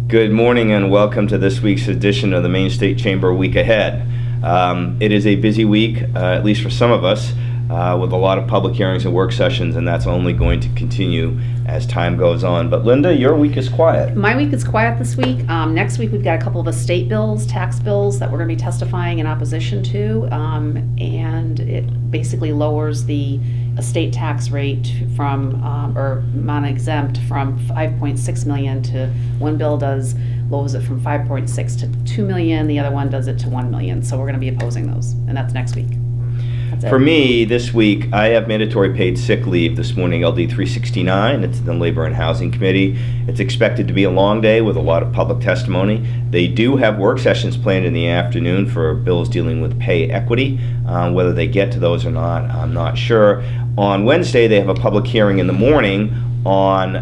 Good morning and welcome to this week's edition of the Maine State Chamber Week Ahead. It is a busy week, at least for some of us, with a lot of public hearings and work sessions, and that's only going to continue as time goes on. But Linda, your week is quiet. My week is quiet this week. Next week we've got a couple of estate bills, tax bills that we're going to be testifying in opposition to, and it basically lowers the estate tax rate from, or non-exempt from 5.6 million to, one bill lowers it from 5.6 to 2 million, the other one does it to 1 million. So we're going to be opposing those, and that's next week. That's it. For me, this week, I have mandatory paid sick leave this morning, LD 369. It's the Labor and Housing Committee. It's expected to be a long day with a lot of public testimony. They do have work sessions planned in the afternoon for bills dealing with pay equity. Whether they get to those or not, I'm not sure. On Wednesday, they have a public hearing in the morning on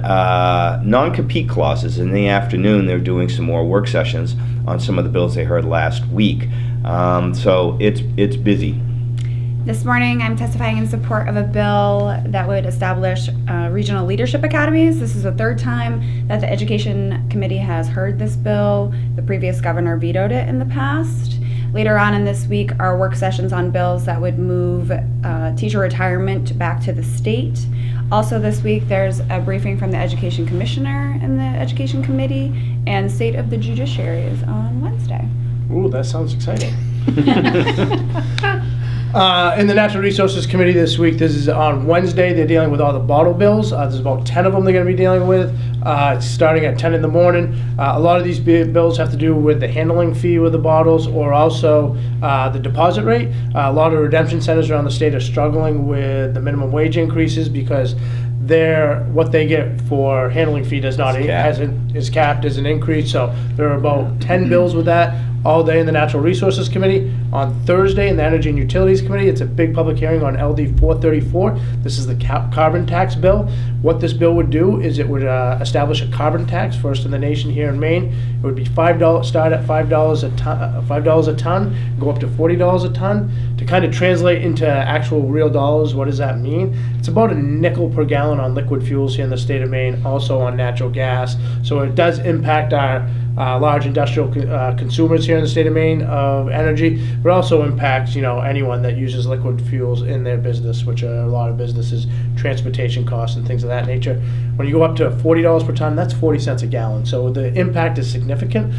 non-compete clauses. In the afternoon, they're doing some more work sessions on some of the bills they heard last week. So it's busy. This morning, I'm testifying in support of a bill that would establish regional leadership academies. This is the third time that the Education Committee has heard this bill. The previous governor vetoed it in the past. Later on in this week are work sessions on bills that would move teacher retirement back to the state. Also this week, there's a briefing from the Education Commissioner and the Education Committee, and State of the Judiciary is on Wednesday. Ooh, that sounds exciting. In the Natural Resources Committee this week, this is on Wednesday, they're dealing with all the bottle bills. There's about 10 of them they're going to be dealing with, starting at 10 in the morning. A lot of these bills have to do with the handling fee with the bottles, or also the deposit rate. A lot of redemption centers around the state are struggling with the minimum wage increases because what they get for handling fee is capped as an increase. So there are about 10 bills with that all day in the Natural Resources Committee. On Thursday in the Energy and Utilities Committee, it's a big public hearing on LD 434. This is the carbon tax bill. What this bill would do is it would establish a carbon tax, first in the nation here in Maine. It would be $5, start at $5 a ton, go up to $40 a ton. To kind of translate into actual real dollars, what does that mean? It's about a nickel per gallon on liquid fuels here in the state of Maine, also on natural gas. So it does impact our large industrial consumers here in the state of Maine of energy, but also impacts anyone that uses liquid fuels in their business, which are a lot of businesses, transportation costs and things of that nature. When you go up to $40 per ton, that's 40 cents a gallon. So the impact is significant.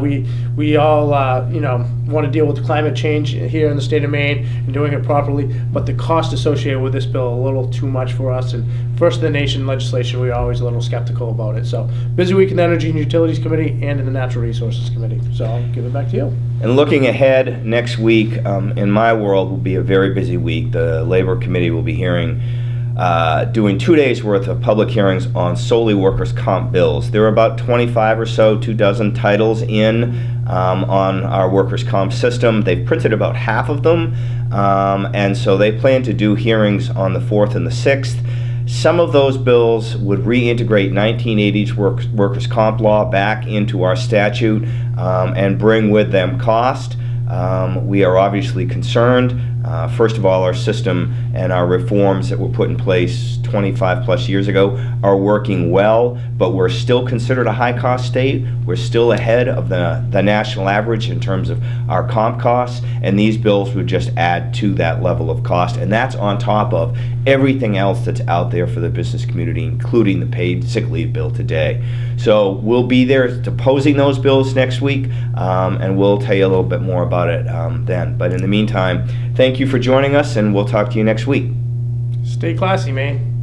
We all want to deal with climate change here in the state of Maine and doing it properly, but the cost associated with this bill a little too much for us. And first in the nation legislation, we're always a little skeptical about it. So busy week in the Energy and Utilities Committee and in the Natural Resources Committee. So I'll give it back to you. And looking ahead, next week, in my world, will be a very busy week. The Labor Committee will be doing 2 days worth of public hearings on solely workers' comp bills. There are about 25 or so, 24 titles on our workers' comp system. They've printed about half of them, and so they plan to do hearings on the 4th and the 6th. Some of those bills would reintegrate 1980s workers' comp law back into our statute and bring with them cost. We are obviously concerned. First of all, our system and our reforms that were put in place 25 plus years ago are working well, but we're still considered a high-cost state. We're still ahead of the national average in terms of our comp costs, and these bills would just add to that level of cost, and that's on top of everything else that's out there for the business community, including the paid sick leave bill today. So we'll be there opposing those bills next week, and we'll tell you a little bit more about it then. But in the meantime, thank you for joining us, and we'll talk to you next week. Stay classy, Maine.